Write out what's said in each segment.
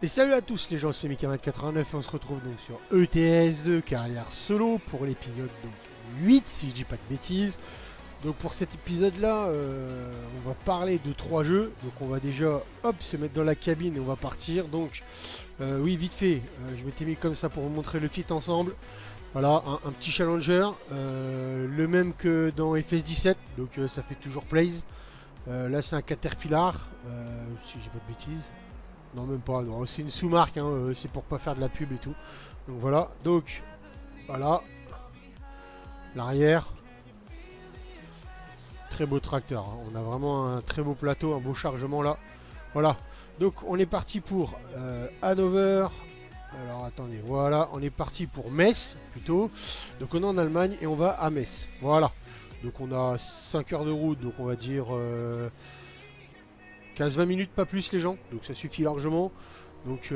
Et salut à tous les gens, c'est Mika89 et on se retrouve donc sur ETS2 carrière solo pour l'épisode 8 si je dis pas de bêtises. Donc pour cet épisode là on va parler de 3 jeux. Donc on va déjà hop se mettre dans la cabine et on va partir. Donc oui vite fait, je m'étais mis comme ça pour vous montrer le kit ensemble. Voilà un petit challenger, le même que dans FS17, donc ça fait toujours plaise. Là c'est un Caterpillar, si j'ai pas de bêtises. Non même pas, c'est une sous-marque, hein, c'est pour pas faire de la pub et tout. Donc voilà, donc voilà. L'arrière. Très beau tracteur, hein. On a vraiment un très beau plateau, un beau chargement là. Voilà, donc on est parti pour Hannover. Alors attendez, voilà, on est parti pour Metz plutôt. Donc on est en Allemagne et on va à Metz. Voilà, donc on a 5 heures de route, donc on va dire 15-20 minutes, pas plus les gens, donc ça suffit largement. Donc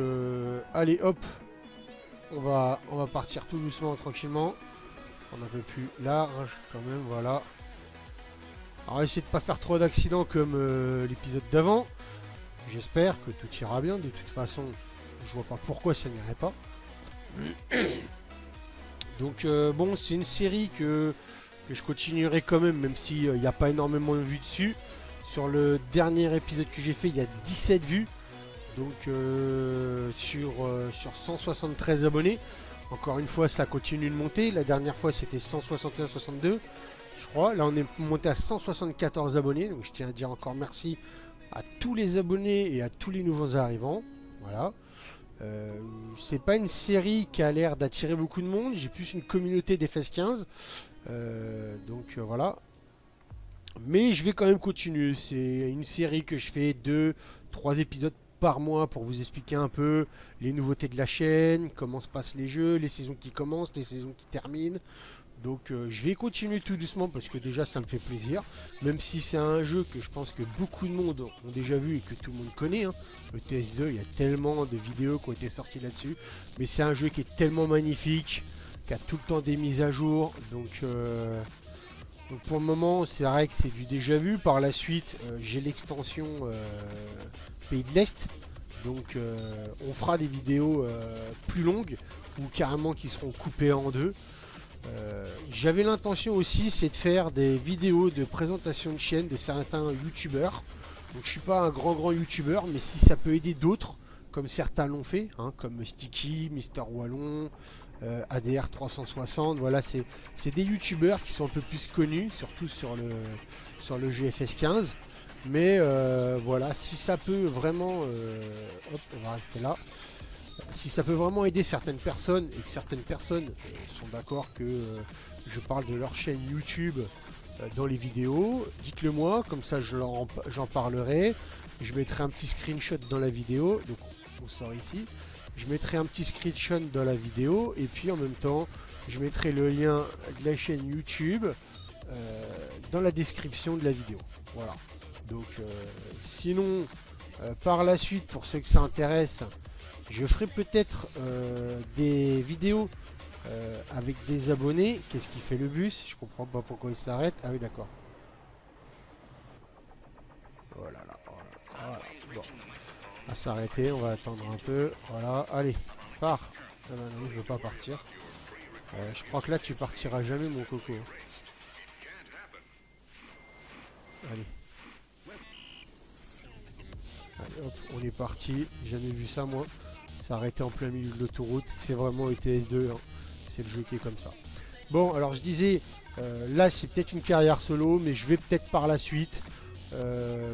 allez hop, on va partir tout doucement, tranquillement. On un peu plus large quand même, voilà. Alors essayez de pas faire trop d'accidents comme l'épisode d'avant. J'espère que tout ira bien, de toute façon je vois pas pourquoi ça n'irait pas. Donc bon, c'est une série que je continuerai quand même s'il n'y a pas énormément de vues dessus. Sur le dernier épisode que j'ai fait, il y a 17 vues. Donc sur 173 abonnés. Encore une fois, ça continue de monter. La dernière fois, c'était 161-62, je crois. Là, on est monté à 174 abonnés. Donc je tiens à dire encore merci à tous les abonnés et à tous les nouveaux arrivants. Voilà. C'est pas une série qui a l'air d'attirer beaucoup de monde. J'ai plus une communauté d'FS15. Donc voilà. Mais je vais quand même continuer. C'est une série que je fais 2-3 épisodes par mois pour vous expliquer un peu les nouveautés de la chaîne, comment se passent les jeux, les saisons qui commencent, les saisons qui terminent. Donc je vais continuer tout doucement parce que déjà ça me fait plaisir. Même si c'est un jeu que je pense que beaucoup de monde ont déjà vu et que tout le monde connaît. Hein. Le TS2, il y a tellement de vidéos qui ont été sorties là-dessus. Mais c'est un jeu qui est tellement magnifique, qui a tout le temps des mises à jour. Donc pour le moment, c'est vrai que c'est du déjà vu. Par la suite, j'ai l'extension Pays de l'Est. Donc on fera des vidéos plus longues ou carrément qui seront coupées en deux. J'avais l'intention aussi, c'est de faire des vidéos de présentation de chaîne de certains youtubeurs. Donc je suis pas un grand youtubeur, mais si ça peut aider d'autres, comme certains l'ont fait, hein, comme Sticky, Mister Wallon, ADR 360, voilà, c'est des youtubeurs qui sont un peu plus connus, surtout sur le GFS 15. Mais voilà, si ça peut vraiment, hop, on va rester là. Si ça peut vraiment aider certaines personnes et que certaines personnes sont d'accord que je parle de leur chaîne YouTube dans les vidéos, dites-le moi, comme ça j'en parlerai. Je mettrai un petit screenshot dans la vidéo, donc on sort ici. Je mettrai un petit screenshot dans la vidéo et puis en même temps je mettrai le lien de la chaîne YouTube dans la description de la vidéo. Voilà. Donc sinon par la suite, pour ceux que ça intéresse, je ferai peut-être des vidéos avec des abonnés. Qu'est-ce qui fait le bus? Je comprends pas pourquoi il s'arrête. Ah oui d'accord. Voilà, voilà. Bon. On va s'arrêter, on va attendre un peu. Voilà, allez, pars. Ah bah non, je veux pas partir. Je crois que là tu partiras jamais mon coco. Allez. Allez hop, on est parti. J'ai jamais vu ça moi. S'arrêter en plein milieu de l'autoroute. C'est vraiment ETS2. Hein. C'est le jeu qui est comme ça. Bon, alors je disais, là c'est peut-être une carrière solo, mais je vais peut-être par la suite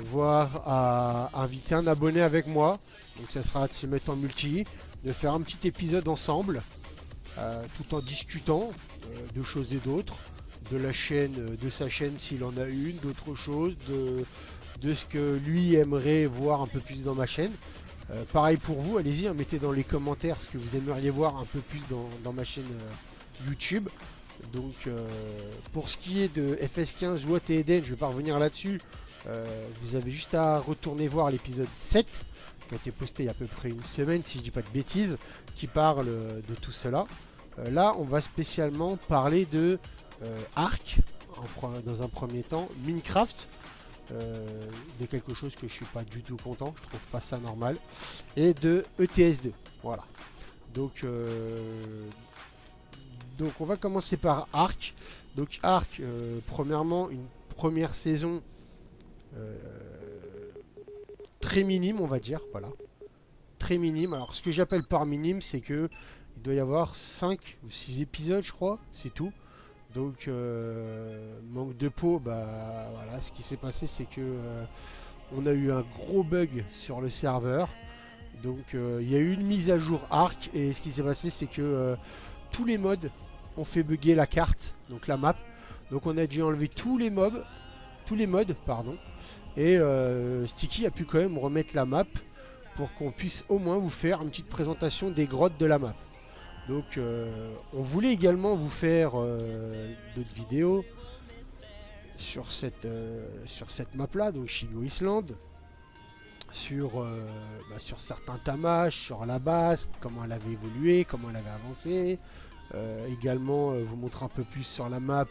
voir à inviter un abonné avec moi. Donc ça sera de se mettre en multi, de faire un petit épisode ensemble, tout en discutant de choses et d'autres, de la chaîne, de sa chaîne s'il en a une, d'autres choses, de ce que lui aimerait voir un peu plus dans ma chaîne. Pareil pour vous, allez-y, hein, mettez dans les commentaires ce que vous aimeriez voir un peu plus dans ma chaîne YouTube. Donc pour ce qui est de FS15, WOT et Eden, je vais pas revenir là-dessus. Vous avez juste à retourner voir l'épisode 7 qui a été posté il y a à peu près une semaine, si je dis pas de bêtises, qui parle de tout cela. Là, on va spécialement parler de Ark, dans un premier temps, Minecraft, de quelque chose que je suis pas du tout content, je trouve pas ça normal, et de ETS2. Voilà. Donc on va commencer par Ark. Donc Ark, premièrement, une première saison très minime, on va dire, voilà. Très minime. Alors ce que j'appelle par minime, c'est que il doit y avoir 5 ou 6 épisodes, je crois, c'est tout. Donc manque de peau, bah voilà, ce qui s'est passé, c'est que on a eu un gros bug sur le serveur. Donc il y a eu une mise à jour Ark, et ce qui s'est passé, c'est que tous les mods ont fait bugger la carte, donc la map. Donc on a dû enlever tous les mods, pardon. Et Sticky a pu quand même remettre la map pour qu'on puisse au moins vous faire une petite présentation des grottes de la map. Donc on voulait également vous faire d'autres vidéos sur cette map là, donc Shigo Island, sur certains tamages, sur la base, comment elle avait évolué, comment elle avait avancé. Également vous montrer un peu plus sur la map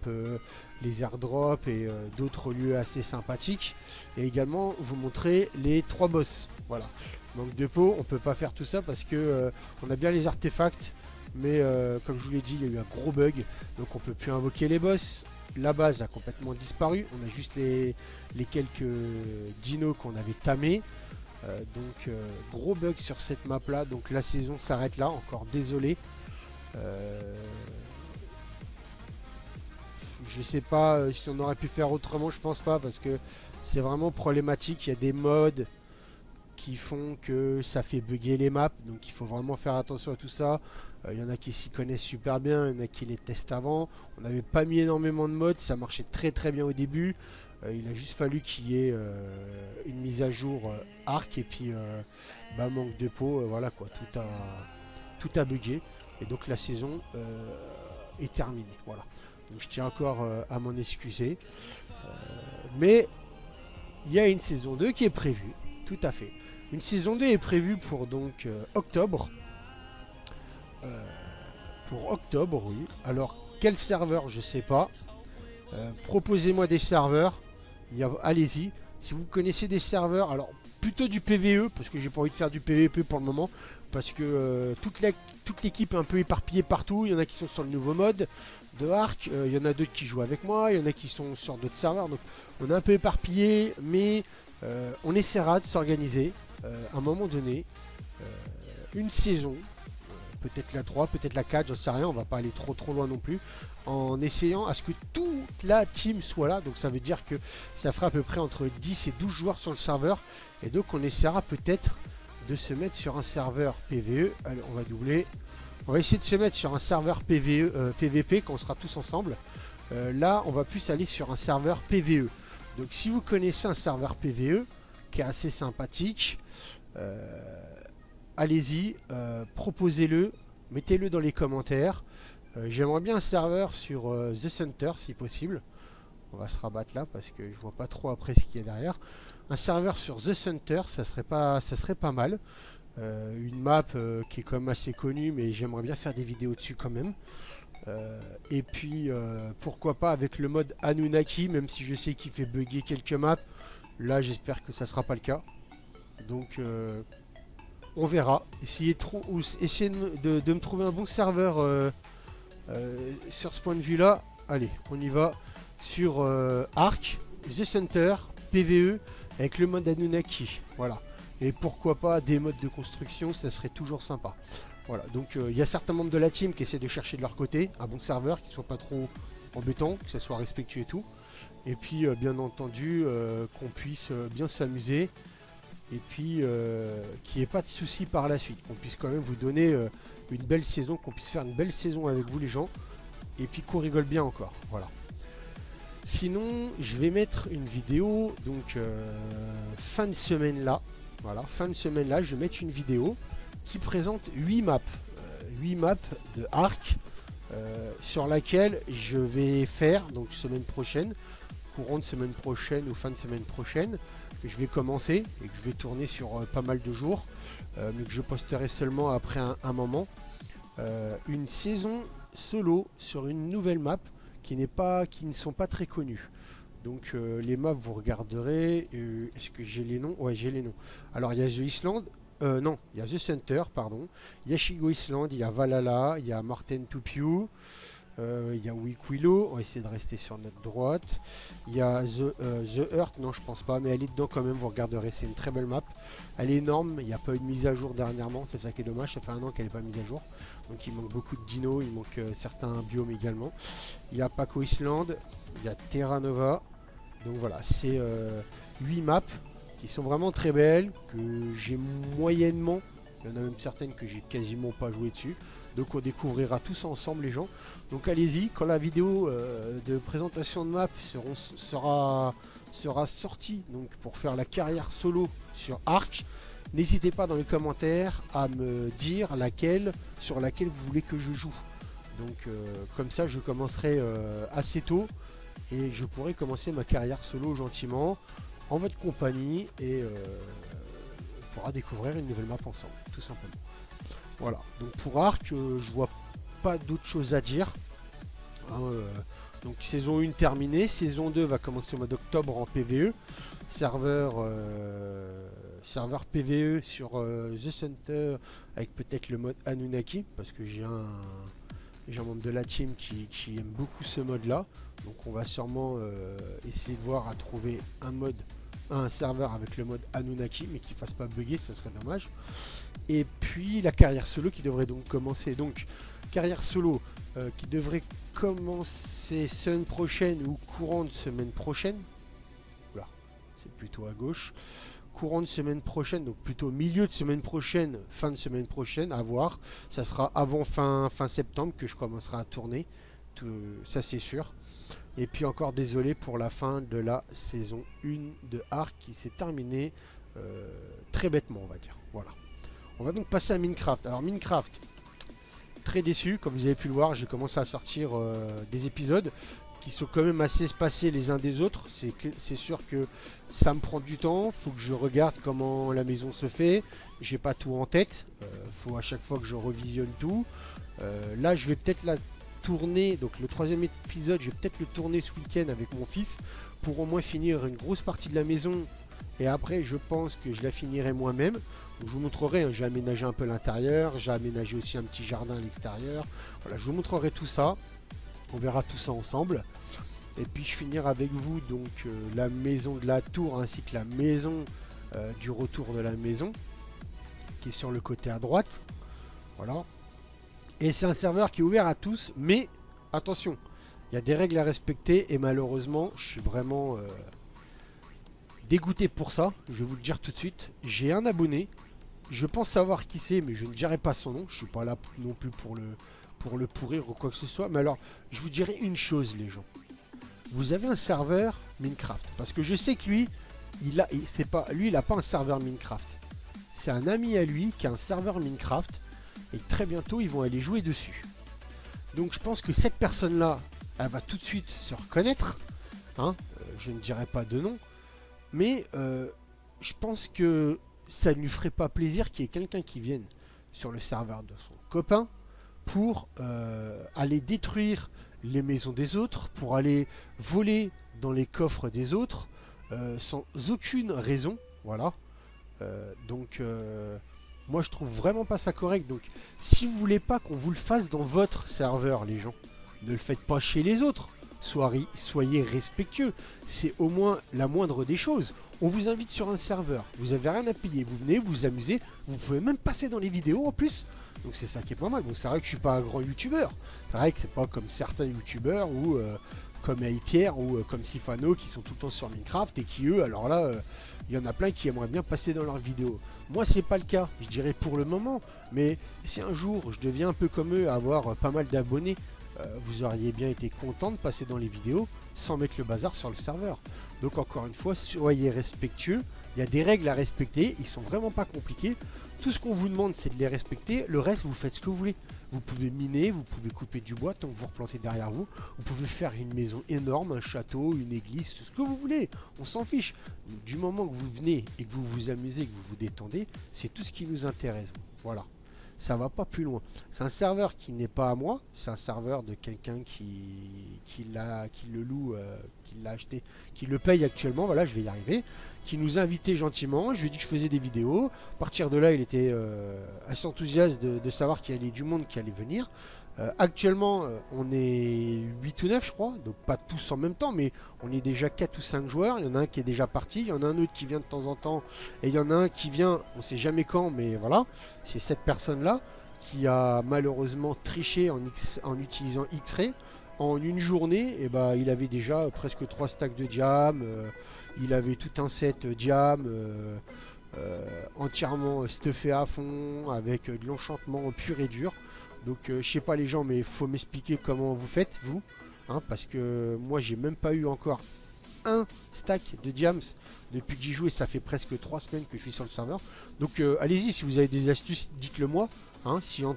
les airdrops et d'autres lieux assez sympathiques, et également vous montrer les 3 boss. Voilà, manque de peau, on peut pas faire tout ça parce que on a bien les artefacts, mais comme je vous l'ai dit, il y a eu un gros bug, donc on peut plus invoquer les boss. La base a complètement disparu, on a juste les quelques dinos qu'on avait tamés. Donc gros bug sur cette map là, donc la saison s'arrête là, encore désolé. Je sais pas si on aurait pu faire autrement, je pense pas, parce que c'est vraiment problématique. Il y a des mods qui font que ça fait bugger les maps, donc il faut vraiment faire attention à tout ça. Il y en a qui s'y connaissent super bien, il y en a qui les testent avant. On n'avait pas mis énormément de mods, ça marchait très très bien au début. Il a juste fallu qu'il y ait une mise à jour Ark, et puis manque de peau, voilà quoi, tout a bugué. Et donc la saison est terminée. Voilà. Donc je tiens encore à m'en excuser. Mais il y a une saison 2 qui est prévue. Tout à fait. Une saison 2 est prévue pour donc octobre. Pour octobre, oui. Alors quel serveur, je sais pas. Proposez-moi des serveurs. Allez-y. Si vous connaissez des serveurs, alors plutôt du PVE, parce que j'ai pas envie de faire du PVP pour le moment. Parce que toute l'équipe est un peu éparpillée partout. Il y en a qui sont sur le nouveau mode de Ark, il y en a d'autres qui jouent avec moi, il y en a qui sont sur d'autres serveurs. Donc on est un peu éparpillé, mais on essaiera de s'organiser à un moment donné. Une saison, peut-être la 3, peut-être la 4, j'en sais rien, on va pas aller trop loin non plus. En essayant à ce que toute la team soit là. Donc ça veut dire que ça fera à peu près entre 10 et 12 joueurs sur le serveur. Et donc on essaiera peut-être de se mettre sur un serveur PVE. Allez, on va doubler. On va essayer de se mettre sur un serveur PVP quand on sera tous ensemble. Là, on va plus aller sur un serveur PVE. Donc si vous connaissez un serveur PVE qui est assez sympathique, allez-y, proposez-le, mettez-le dans les commentaires. J'aimerais bien un serveur sur The Center si possible. On va se rabattre là parce que je vois pas trop après ce qu'il y a derrière. Un serveur sur The Center, ça serait pas mal. Une map qui est quand même assez connue, mais j'aimerais bien faire des vidéos dessus quand même. Et puis pourquoi pas avec le mode Anunnaki, même si je sais qu'il fait bugger quelques maps. Là j'espère que ça sera pas le cas. Donc on verra. Essayez de me trouver un bon serveur sur ce point de vue là. Allez, on y va sur Ark, The Center, PVE avec le mode Anunnaki. Voilà. Et pourquoi pas des modes de construction, ça serait toujours sympa. Voilà, donc il y a certains membres de la team qui essaient de chercher de leur côté un bon serveur qui soit pas trop embêtant, que ça soit respectueux et tout. Et puis bien entendu qu'on puisse bien s'amuser. Et puis qu'il n'y ait pas de soucis par la suite. Qu'on puisse quand même vous donner une belle saison, qu'on puisse faire une belle saison avec vous les gens. Et puis qu'on rigole bien encore. Voilà. Sinon, je vais mettre une vidéo, donc fin de semaine là. Voilà, fin de semaine là, je vais mettre une vidéo qui présente 8 maps. 8 maps de Ark sur laquelle je vais faire, donc semaine prochaine, courant de semaine prochaine ou fin de semaine prochaine, que je vais commencer et que je vais tourner sur pas mal de jours, mais que je posterai seulement après un moment. Une saison solo sur une nouvelle map qui ne sont pas très connues. Donc les maps vous regarderez. Est-ce que j'ai les noms? Ouais, j'ai les noms. Alors il y a The Island. Non, il y a The Center, pardon. Il y a Shigo Island, il y a Valhalla, il y a Marten Tupiu, il y a Wikuilo, on va essayer de rester sur notre droite. Il y a The Earth, non je pense pas, mais elle est dedans quand même, vous regarderez, c'est une très belle map. Elle est énorme, il n'y a pas eu de mise à jour dernièrement, c'est ça qui est dommage, ça fait un an qu'elle n'est pas mise à jour. Donc il manque beaucoup de dinos, il manque certains biomes également. Il y a Paco Island, il y a Terra Nova. Donc voilà, c'est 8 maps qui sont vraiment très belles, que j'ai moyennement, il y en a même certaines que j'ai quasiment pas joué dessus. Donc on découvrira tout ça ensemble les gens. Donc allez-y, quand la vidéo de présentation de map sera sortie, donc pour faire la carrière solo sur Ark, n'hésitez pas dans les commentaires à me dire sur laquelle vous voulez que je joue. Donc comme ça je commencerai assez tôt et je pourrai commencer ma carrière solo gentiment en votre compagnie et on pourra découvrir une nouvelle map ensemble, tout simplement. Voilà, donc pour Ark, je vois pas d'autre chose à dire. Donc saison 1 terminée, saison 2 va commencer au mois d'octobre en PVE. Serveur PVE sur The Center avec peut-être le mode Anunnaki, parce que j'ai un membre de la team qui aime beaucoup ce mode là. Donc on va sûrement essayer de voir à trouver un serveur avec le mode Anunnaki, mais qui fasse pas bugger, ça serait dommage. Et puis la carrière solo qui devrait donc commencer. Donc carrière solo qui devrait commencer semaine prochaine ou courant de semaine prochaine. Voilà, c'est plutôt à gauche. Courant de semaine prochaine, donc plutôt milieu de semaine prochaine, fin de semaine prochaine, à voir. Ça sera avant fin septembre que je commencerai à tourner. Ça c'est sûr. Et puis encore désolé pour la fin de la saison 1 de Ark qui s'est terminée très bêtement, on va dire. Voilà. On va donc passer à Minecraft. Alors Minecraft, très déçu, comme vous avez pu le voir, j'ai commencé à sortir des épisodes qui sont quand même assez espacés les uns des autres. C'est sûr que ça me prend du temps, faut que je regarde comment la maison se fait. J'ai pas tout en tête, faut à chaque fois que je revisionne tout. Là je vais peut-être la tourner, donc le 3e épisode, je vais peut-être le tourner ce week-end avec mon fils pour au moins finir une grosse partie de la maison. Et après je pense que je la finirai moi-même. Donc, je vous montrerai, hein, j'ai aménagé un peu l'intérieur, j'ai aménagé aussi un petit jardin à l'extérieur. Voilà, je vous montrerai tout ça. On verra tout ça ensemble. Et puis je finirai avec vous donc la maison de la tour ainsi que la maison du retour de la maison qui est sur le côté à droite. Voilà. Et c'est un serveur qui est ouvert à tous, mais attention, il y a des règles à respecter et malheureusement je suis vraiment dégoûté pour ça. Je vais vous le dire tout de suite. J'ai un abonné, je pense savoir qui c'est, mais je ne dirai pas son nom. Je suis pas là non plus pour le pourrir ou quoi que ce soit. Mais alors, je vous dirai une chose les gens. Vous avez un serveur Minecraft, parce que je sais que lui, il n'a pas un serveur Minecraft. C'est un ami à lui qui a un serveur Minecraft et très bientôt ils vont aller jouer dessus. Donc je pense que cette personne-là, elle va tout de suite se reconnaître. Hein, je ne dirai pas de nom, mais je pense que ça ne lui ferait pas plaisir qu'il y ait quelqu'un qui vienne sur le serveur de son copain pour aller détruire les maisons des autres, pour aller voler dans les coffres des autres, sans aucune raison. Voilà. Donc moi je trouve vraiment pas ça correct. Donc si vous voulez pas qu'on vous le fasse dans votre serveur les gens, ne le faites pas chez les autres. Soyez respectueux, c'est au moins la moindre des choses. On vous invite sur un serveur, vous avez rien à payer, vous venez vous amuser, vous pouvez même passer dans les vidéos en plus. Donc c'est ça qui est pas mal. Bon, c'est vrai que je suis pas un grand youtubeur, c'est vrai que c'est pas comme certains youtubeurs ou comme Pierre ou comme Sifano qui sont tout le temps sur Minecraft et qui eux, alors là, il y en a plein qui aimeraient bien passer dans leurs vidéos. Moi c'est pas le cas, je dirais pour le moment, mais si un jour je deviens un peu comme eux, avoir pas mal d'abonnés, vous auriez bien été content de passer dans les vidéos sans mettre le bazar sur le serveur. Donc encore une fois, soyez respectueux. Il y a des règles à respecter, ils sont vraiment pas compliqués. Tout ce qu'on vous demande, c'est de les respecter. Le reste, vous faites ce que vous voulez. Vous pouvez miner, vous pouvez couper du bois tant que vous replantez derrière vous. Vous pouvez faire une maison énorme, un château, une église, tout ce que vous voulez. On s'en fiche. Du moment que vous venez et que vous vous amusez, que vous vous détendez, c'est tout ce qui nous intéresse. Voilà. Ça va pas plus loin. C'est un serveur qui n'est pas à moi, c'est un serveur de quelqu'un qui le loue, qui l'a acheté, qui le paye actuellement. Voilà, je vais y arriver. Qui nous invitait gentiment. Je lui ai dit que je faisais des vidéos. À partir de là, il était assez enthousiaste de savoir qu'il y avait du monde qui allait venir. Actuellement, on est 8 ou 9, je crois. Donc pas tous en même temps, mais on est déjà 4 ou 5 joueurs. Il y en a un qui est déjà parti. Il y en a un autre qui vient de temps en temps. Et il y en a un qui vient, on ne sait jamais quand, mais voilà. C'est cette personne-là qui a malheureusement triché en utilisant X-Ray. En une journée, et bah, il avait déjà presque 3 stacks de diam. Il avait tout un set diam. Entièrement stuffé à fond. Avec de l'enchantement pur et dur. Donc je sais pas les gens, mais il faut m'expliquer comment vous faites, vous. Hein, parce que moi, j'ai même pas eu encore un stack de diams depuis que j'y joue. Et ça fait presque 3 semaines que je suis sur le serveur. Donc allez-y, si vous avez des astuces, dites-le moi. Hein, si en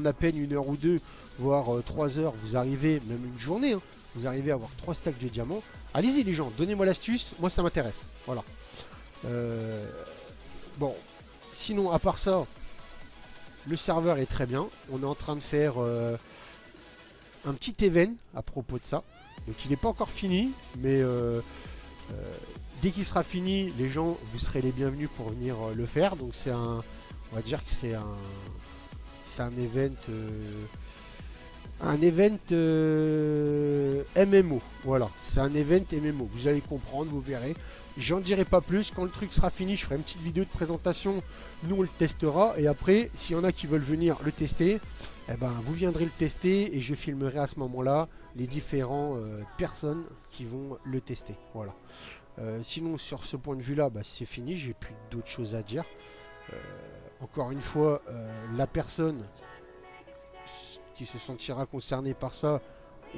à peine 1 heure ou 2, voire 3 heures, vous arrivez, même une journée, hein, vous arrivez à avoir 3 stacks de diamants, allez-y les gens, donnez-moi l'astuce, moi ça m'intéresse. Voilà. Bon, sinon à part ça, le serveur est très bien. On est en train de faire un petit event à propos de ça. Donc il n'est pas encore fini, mais dès qu'il sera fini, les gens, vous serez les bienvenus pour venir le faire. Donc c'est un, on va dire que c'est un event MMO. Voilà, c'est un event MMO. Vous allez comprendre, vous verrez. J'en dirai pas plus. Quand le truc sera fini, je ferai une petite vidéo de présentation. Nous, on le testera. Et après, s'il y en a qui veulent venir le tester, eh ben, vous viendrez le tester. Et je filmerai à ce moment-là les différentes personnes qui vont le tester. Voilà. Sinon, sur ce point de vue-là, bah, c'est fini. J'ai plus d'autres choses à dire. Encore une fois, la personne qui se sentira concernée par ça,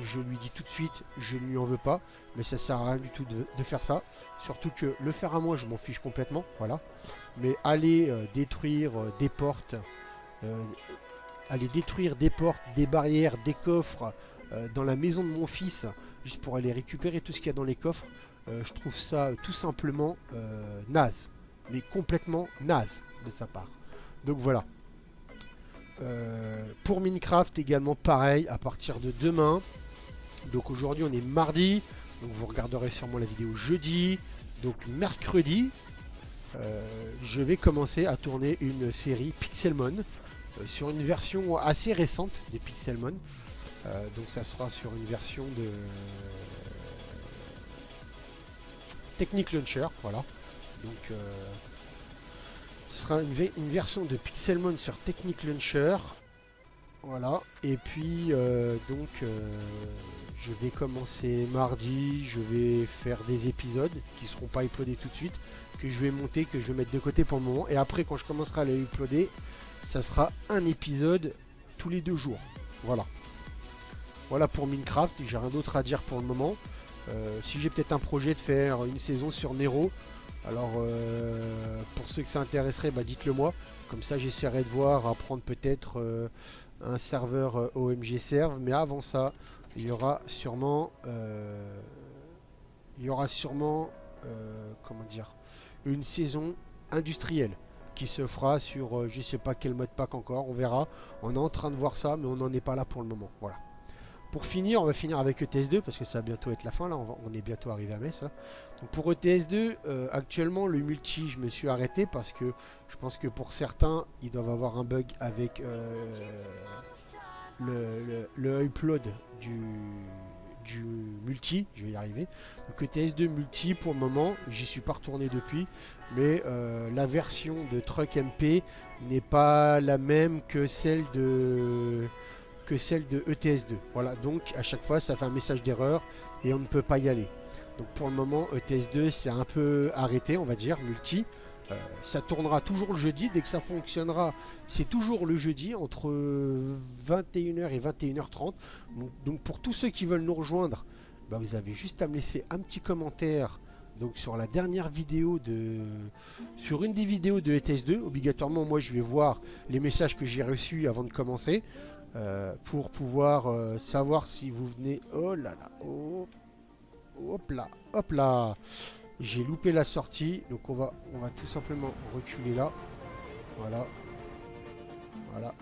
je lui dis tout de suite, je ne lui en veux pas, mais ça sert à rien du tout de faire ça. Surtout que le faire à moi, je m'en fiche complètement, voilà. Mais aller détruire des portes, des barrières, des coffres dans la maison de mon fils, juste pour aller récupérer tout ce qu'il y a dans les coffres, je trouve ça tout simplement naze, mais complètement naze de sa part. Donc voilà. Pour Minecraft également pareil, à partir de demain. Donc aujourd'hui on est mardi, donc vous regarderez sûrement la vidéo jeudi. Donc mercredi, je vais commencer à tourner une série Pixelmon sur une version assez récente des Pixelmon. Donc ça sera sur une version de Technic Launcher, voilà. Donc ce sera une version de Pixelmon sur Technic Launcher. Voilà, et puis je vais commencer mardi, je vais faire des épisodes qui seront pas uploadés tout de suite, que je vais monter, que je vais mettre de côté pour le moment, et après quand je commencerai à les uploader, ça sera un épisode tous les 2 jours. Voilà. Voilà pour Minecraft, j'ai rien d'autre à dire pour le moment. Si j'ai peut-être un projet de faire une saison sur Nero, alors pour ceux que ça intéresserait, bah, dites-le moi, comme ça j'essaierai de voir, à prendre peut-être un serveur OMG Serve, mais avant ça, il y aura sûrement, comment dire, une saison industrielle qui se fera sur je sais pas quel mode pack encore, on verra. On est en train de voir ça, mais on n'en est pas là pour le moment. Voilà. Pour finir, on va finir avec ETS2 parce que ça va bientôt être la fin. Là, on est bientôt arrivé à Metz. Là. Donc pour ETS2, actuellement le multi, je me suis arrêté parce que je pense que pour certains, ils doivent avoir un bug avec le upload du multi. Je vais y arriver. Donc ETS2 multi, pour le moment, j'y suis pas retourné depuis, mais la version de Truck MP n'est pas la même que celle de ETS2. Voilà, donc à chaque fois ça fait un message d'erreur et on ne peut pas y aller. Donc pour le moment ETS2 c'est un peu arrêté, on va dire, multi. Ça tournera toujours le jeudi, dès que ça fonctionnera, c'est toujours le jeudi entre 21h et 21h30. Donc pour tous ceux qui veulent nous rejoindre bah, vous avez juste à me laisser un petit commentaire. Donc sur la dernière vidéo sur une des vidéos de ETS2, obligatoirement moi je vais voir les messages que j'ai reçus avant de commencer pour pouvoir savoir si vous venez. Oh là là, oh, hop là, j'ai loupé la sortie, donc on va tout simplement reculer là, voilà,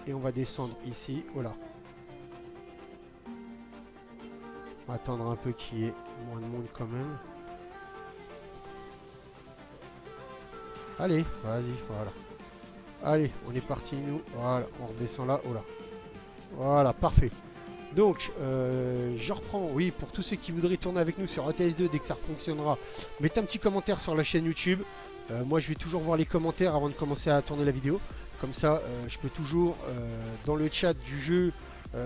et on va descendre ici. Oh là, on va attendre un peu qu'il y ait moins de monde quand même. Allez, vas-y, voilà. Allez, on est parti nous. Voilà, on redescend là. Oh là. Voilà, parfait. Donc, je reprends. Oui, pour tous ceux qui voudraient tourner avec nous sur ETS2 dès que ça fonctionnera, mettez un petit commentaire sur la chaîne YouTube. Moi, je vais toujours voir les commentaires avant de commencer à tourner la vidéo. Comme ça, je peux toujours, dans le chat du jeu,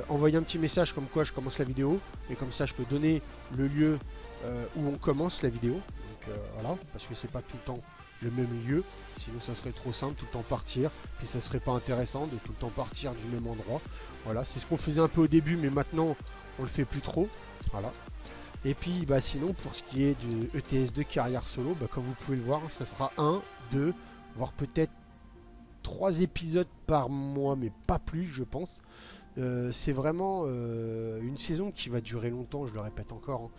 envoyer un petit message comme quoi je commence la vidéo. Et comme ça, je peux donner le lieu où on commence la vidéo. Donc, voilà, parce que c'est pas tout le temps le même lieu, sinon ça serait trop simple, tout le temps partir, puis ça serait pas intéressant de tout le temps partir du même endroit. Voilà, c'est ce qu'on faisait un peu au début, mais maintenant on le fait plus trop. Voilà. Et puis bah sinon pour ce qui est du ETS2 carrière solo, bah, comme vous pouvez le voir, ça sera 1, 2, voire peut-être 3 épisodes par mois, mais pas plus je pense. C'est vraiment une saison qui va durer longtemps, je le répète encore.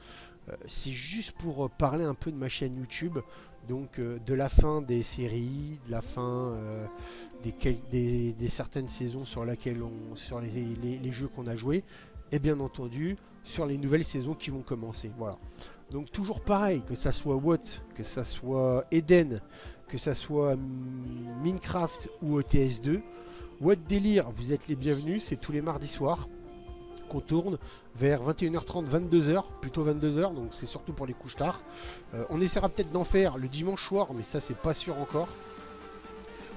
C'est juste pour parler un peu de ma chaîne YouTube, donc de la fin des séries, de la fin des certaines saisons sur les jeux qu'on a joués, et bien entendu sur les nouvelles saisons qui vont commencer. Voilà. Donc toujours pareil, que ça soit WOT, que ça soit Eden, que ça soit Minecraft ou ETS2, WOT Délire, vous êtes les bienvenus, c'est tous les mardis soirs qu'on tourne vers 21h30, 22h, plutôt 22h, donc c'est surtout pour les couches tard. On essaiera peut-être d'en faire le dimanche soir, mais ça c'est pas sûr encore.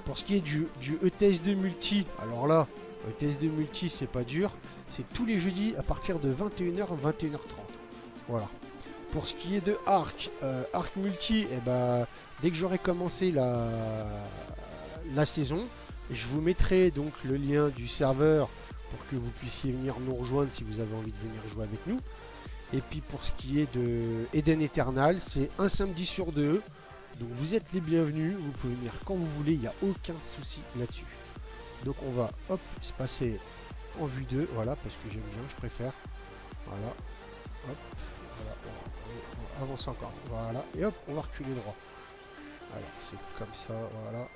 Pour ce qui est du ETS2 multi, alors là, ETS2 multi c'est pas dur, c'est tous les jeudis à partir de 21h, 21h30. Voilà. Pour ce qui est de Arc, Arc multi, eh ben, dès que j'aurai commencé la saison, je vous mettrai donc le lien du serveur pour que vous puissiez venir nous rejoindre si vous avez envie de venir jouer avec nous. Et puis pour ce qui est de Eden Eternal, c'est un samedi sur 2. Donc vous êtes les bienvenus, vous pouvez venir quand vous voulez, il n'y a aucun souci là-dessus. Donc on va hop se passer en vue 2, voilà, parce que j'aime bien, je préfère. Voilà, hop, voilà, on va avancer encore, voilà, et hop, on va reculer droit. Alors c'est comme ça, voilà.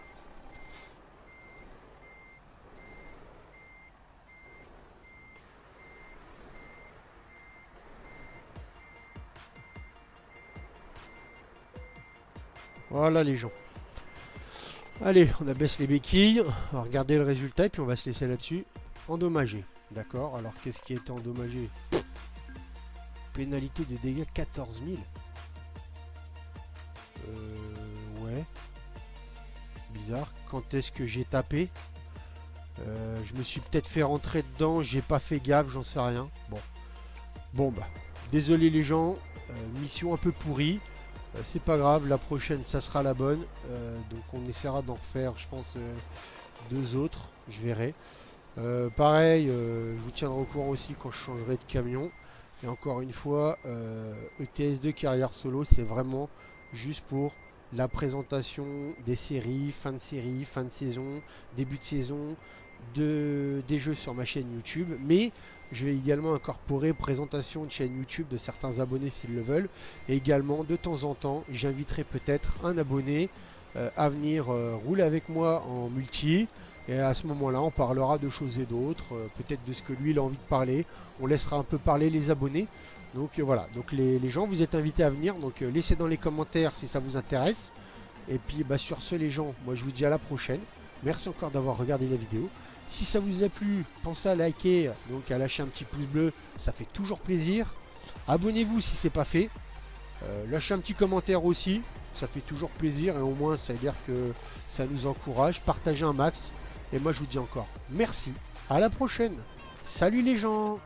Voilà les gens. Allez, on abaisse les béquilles. On va regarder le résultat et puis on va se laisser là-dessus. Endommagé. D'accord. Alors qu'est-ce qui a été endommagé? Pénalité de dégâts 14 000. Ouais. Bizarre. Quand est-ce que j'ai tapé? Je me suis peut-être fait rentrer dedans. J'ai pas fait gaffe, j'en sais rien. Bon bah. Désolé les gens. Mission un peu pourrie. C'est pas grave, la prochaine ça sera la bonne, donc on essaiera d'en refaire je pense 2 autres, je verrai. Pareil, je vous tiendrai au courant aussi quand je changerai de camion. Et encore une fois, ETS2 carrière solo, c'est vraiment juste pour la présentation des séries, fin de saison, début de saison, des jeux sur ma chaîne YouTube. Mais je vais également incorporer présentation de chaîne YouTube de certains abonnés s'ils le veulent. Et également, de temps en temps, j'inviterai peut-être un abonné à venir rouler avec moi en multi. Et à ce moment-là, on parlera de choses et d'autres, peut-être de ce que lui il a envie de parler. On laissera un peu parler les abonnés. Donc voilà, donc les gens, vous êtes invités à venir. Donc laissez dans les commentaires si ça vous intéresse. Et puis bah, sur ce les gens, moi je vous dis à la prochaine. Merci encore d'avoir regardé la vidéo. Si ça vous a plu, pensez à liker, donc à lâcher un petit pouce bleu, ça fait toujours plaisir. Abonnez-vous si c'est pas fait. Lâchez un petit commentaire aussi, ça fait toujours plaisir et au moins ça veut dire que ça nous encourage. Partagez un max. Et moi je vous dis encore merci, à la prochaine. Salut les gens!